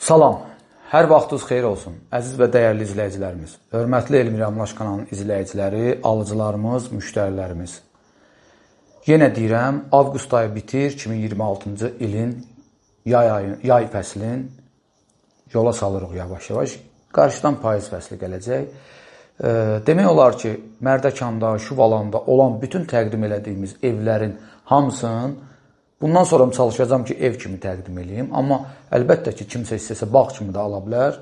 Salam, hər vaxtınız xeyir olsun, əziz və dəyərli izləyicilərimiz, hörmətli Elmir Amlaş kanalının izləyiciləri, alıcılarımız, müştərilərimiz. Yenə deyirəm, avqust ayı bitir, 2026-cı ilin yay fəslin yola salırıq yavaş-yavaş. Qarşıdan payız fəsli gələcək. Demək olar ki, Mərdəkanda, Şuvalanda olan bütün təqdim elədiyimiz evlərin hamısının bundan sonra çalışacağam ki, ev kimi təqdim edeyim. Amma əlbəttə ki, kimsə istəsə bağ kimi də ala bilər.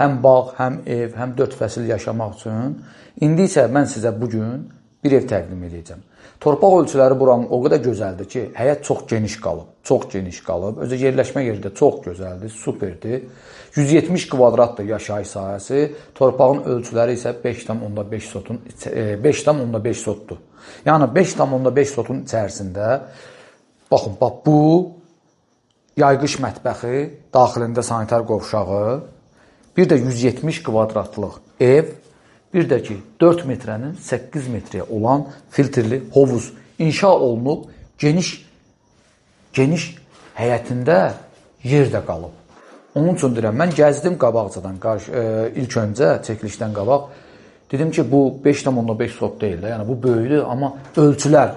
Həm bağ, həm ev, həm 4 fəsil yaşamaq üçün. İndi isə mən sizə bugün bir ev təqdim edəcəm. Torpaq ölçüləri buranın o qədər gözəldir ki, həyət çox geniş qalıb. Çox geniş qalıb. Özü yerləşmə yeri də çox gözəldir, superdir. 170 kvadratdır yaşayış sahəsi. Torpağın ölçüləri isə 5,5 sotdur. Yəni 5,5 sotun içərisində baxın, bu yayğış mətbəxi, daxilində sanitar qovşağı, bir də 170 kvadratlıq ev, bir də ki 4 metrənin 8 metrəyə olan filtrli hovuz inşa olunub, geniş həyətində yer də qalıb. Onun üçün deyirəm, mən gəzdim qabaqcadan, ilk öncə çəkilişdən qabaq, dedim ki, bu 5,5 sot deyil də, yəni bu böyükdür, amma ölçülər,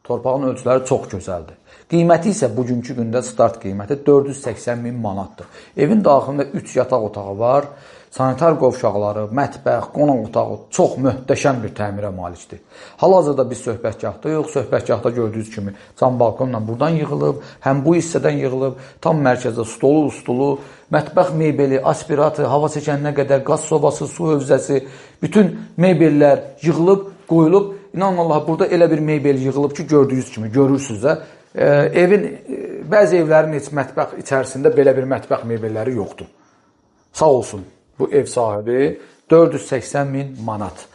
torpağın ölçüləri çox gözəldir. Qiyməti isə bugünkü gündə start qiyməti 480 min manatdır. Evin daxilində 3 yataq otağı var, sanitar qovşaqları, mətbəx, qonaq otağı çox möhtəşəm bir təmirə malikdir. Hal-hazırda biz söhbətgahda söhbətgahda gördüyünüz kimi cam balkonla buradan yığılıb, həm bu hissədən yığılıb, tam mərkəzdə stolu, mətbəx mebeli, aspirator, hava çəkəninə qədər, qaz sobası, su hövzəsi, bütün mebellər yığılıb, qoyulub. İnanın Allah, burada elə bir mebel yığılıb ki, gördüyünüz kimi, görürsünüz də. Bəzi evlərin mətbəx içərisində belə bir mətbəx mebelləri yoxdur. Sağ olsun bu ev sahibi 480 min manat.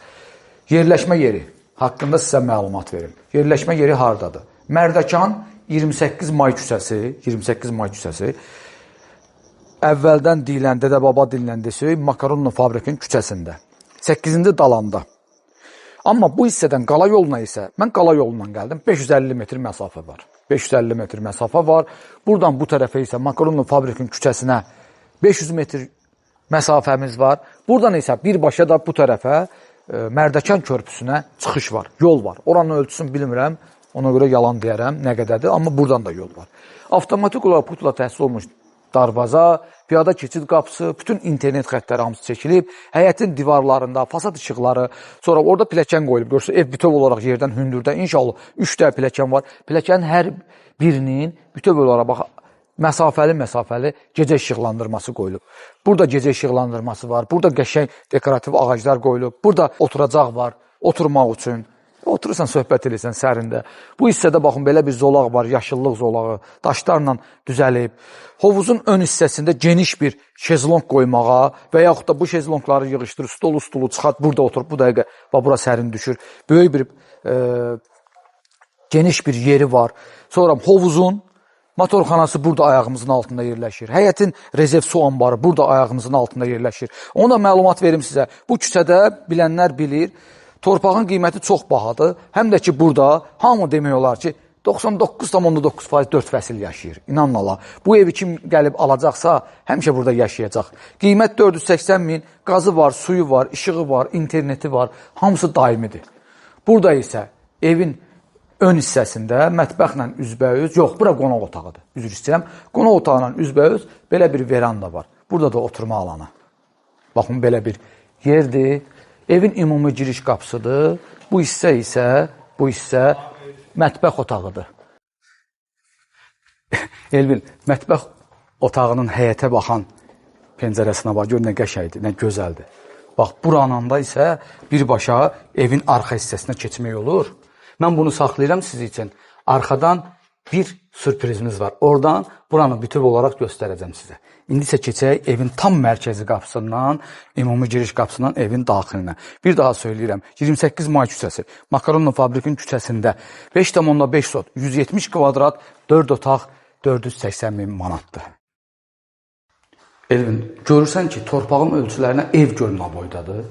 Yerləşmə yeri haqqında sizə məlumat verim. Yerləşmə yeri hardadır? Mərdəkan 28 may küçəsi. Əvvəldən deyilən, dədə-baba dilən desək, Makaronlu fabrikin küçəsində. 8-ci dalanda. Amma bu hissədən qala yoluna isə, mən qala yolundan gəldim, 550 metr məsafə var. 550 metr məsafə var. Buradan bu tərəfə isə Makaronlu fabrikin küçəsinə 500 metr məsafəmiz var. Buradan isə birbaşa da bu tərəfə Mərdəkan körpüsünə çıxış var, yol var. Oranın ölçüsünü bilmirəm, ona görə yalan deyərəm, nə qədərdir, amma buradan da yol var. Avtomatik olaraq putla təsis olmuş darvaza, piyada keçid qapısı, bütün internet xəttləri hamısı çəkilib, həyətin divarlarında, fasad işıqları, sonra orada pilləkən qoyulub. Görürsünüz, ev bütöv olaraq yerdən hündürdən, inşallah 3 dəfə pilləkən var. Pilləkənin hər birinin bütöv olaraq məsafəli gecə işıqlandırması qoyulub. Burada gecə işıqlandırması var, burada qəşəng dekorativ ağaclar qoyulub, burada oturacaq var, oturmaq üçün. Oturursan, söhbət edirsən sərində. Bu hissədə baxın, belə bir zolaq var, yaşıllıq zolağı, daşlarla düzəlib. Hovuzun ön hissəsində geniş bir şezlong qoymağa və yaxud da bu şezlongları yığışdırır, stolu çıxart, burada oturub, bu dəqiqə, bura sərin düşür. Böyük bir geniş bir yeri var. Sonra hovuzun motorxanası burada ayağımızın altında yerləşir. Həyətin rezerv su anbarı burada ayağımızın altında yerləşir. Ona məlumat verim sizə. Bu küçədə bilənlər bilir, torpağın qiyməti çox bahadır. Həm də ki, burada hamı demək olar ki, 99,9% 4 fəsil yaşayır. İnanın Allah. Bu evi kim gəlib alacaqsa, həmişə burada yaşayacaq. Qiymət 480 min, qazı var, suyu var, işığı var, interneti var. Hamısı daimidir. Burada isə evin ön hissəsində mətbəxlə üzbəüz, yox, bura qonaq otağıdır. Üzr istəyirəm. Qonaq otağıyla üzbəüz belə bir veranda var. Burada da oturma alanı. Baxın, belə bir yerdir. Evin ümumi giriş qapısıdır. Bu hissə isə mətbəx otağıdır. Elvin, mətbəx otağının həyətə baxan pəncərəsinə bax, gör nə qəşəkdir, nə gözəldir. Bax, buranın da isə birbaşa evin arxa hissəsinə keçmək olur. Mən bunu saxlayıram siz üçün. Arxadan bir sürprizimiz var. Oradan buranı bütöv olaraq göstərəcəm sizə. İndi isə keçək evin tam mərkəzi qapısından, ümumi giriş qapısından evin daxilinə. Bir daha söyləyirəm, 28 may küçəsi, Makaronlu fabrikin küçəsində 5,5 sot, 170 kvadrat, 4 otaq, 480 min manatdır. Elvin, görürsən ki, torpağın ölçülərinə ev gör navoydadır.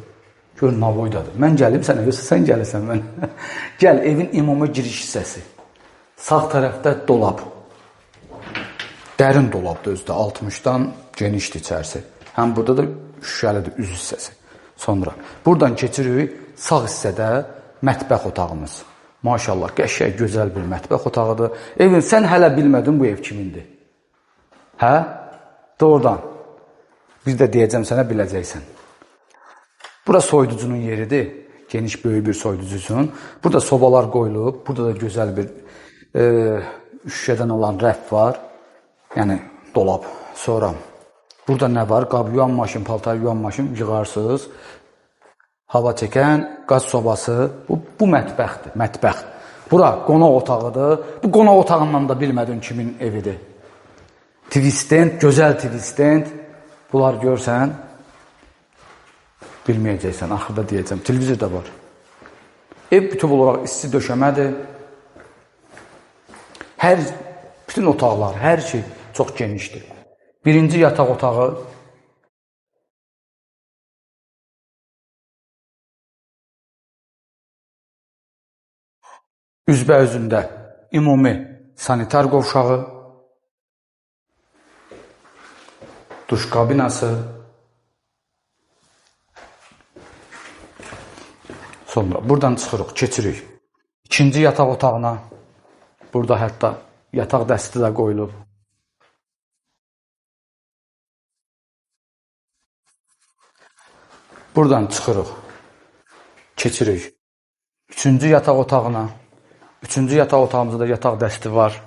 Gör navoydadır. Mən gəlim sənə, yoxsa sən gəlirsən mən. Gəl, evin ümumi giriş hissəsi. Sağ tərəfdə dolab. Dərin dolabdır özdə, 60-dan genişdir içərisi. Həm burada da şüşəlidir üz hissəsi. Sonra buradan keçirik sağ hissədə mətbəx otağımız. Maşallah, qəşəng, gözəl bir mətbəx otağıdır. Evin, sən hələ bilmədin bu ev kimindir. Hə? Doğrudan. Biz də deyəcəm sənə, biləcəksən. Bura soyuducunun yeridir. Geniş, böyük bir soyuducusun. Burada sobalar qoyulub. Burada da gözəl bir şüşədən olan rəf var. Yəni, dolab. Sonra burada nə var? Qab yuyan maşın, paltar yuyan maşın yığarsınız. Hava çəkən, qaz sobası. Bu mətbəxdir, mətbəx. Bura qonaq otağıdır. Bu qonaq otağından da bilmədin kimin evidir. TV stand, gözəl TV stand. Bunlar görsən, bilməyəcəksən, axırda deyəcəm. Televizor da var. Ev bütöv olaraq isti döşəmədir. Bütün otaqlar, hər şey çox genişdir. Birinci yataq otağı. Üzbə-üzündə ümumi sanitar qovşağı, duş kabinası, sonra buradan çıxırıq, keçirik ikinci yataq otağına. Burada hətta yataq dəsti də qoyulub. Buradan çıxırıq, keçirik üçüncü yataq otağına. Üçüncü yataq otağımızda da yataq dəsti var.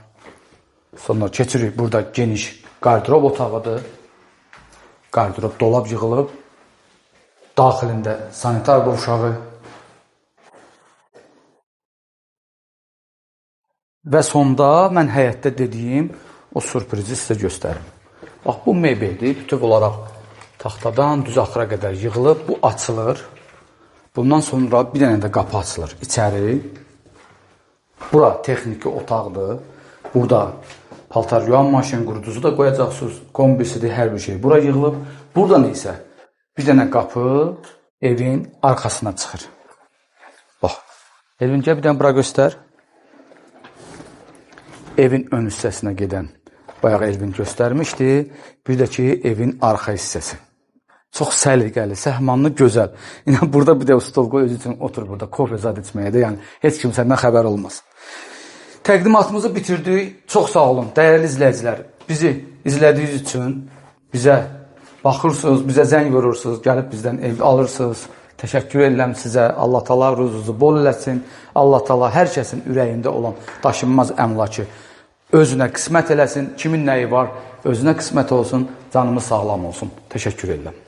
Sonra keçirik, burada geniş qardirob otağıdır. Qardirob, dolab yığılıb. Daxilində sanitar qovşağı. Və sonda mən həyətdə dediyim o sürprizi sizə göstərim. Bax, bu mebeldir. Bütöv olaraq taxtadan düz axıra qədər yığılıb. Bu açılır. Bundan sonra bir dənə də qapı açılır. İçəri. Bura texniki otaqdır. Burada paltar yuyan maşın, quruducu da qoyacaqsınız. Kombisidir, hər bir şey. Bura yığılıb. Buradan isə bir dənə qapı evin arxasına çıxır. Bax, Elvin, gəl bir dənə bura göstər. Evin ön hissəsinə gedən, bayaq Elvin göstərmişdi. Bir də ki, evin arxa hissəsi. Çox səliqəli, səhmanlı, gözəl. Yəni, burada bir də stol qoy, özü üçün otur burada, kofe zad içməyə də, yəni, heç kim səndən xəbər olmaz. Təqdimatımızı bitirdik. Çox sağ olun, dəyərli izləyicilər. Bizi izlədiyiniz üçün bizə baxırsınız, bizə zəng vurursunuz, gəlib bizdən ev alırsınız. Təşəkkür edirəm sizə. Allah təala ruzunuzu bol eləsin. Allah təala hər kəsin ürəyində olan daşınmaz əmlakı özünə qismət eləsin. Kimin nəyi var, özünə qismət olsun, canımız sağlam olsun. Təşəkkür edirəm.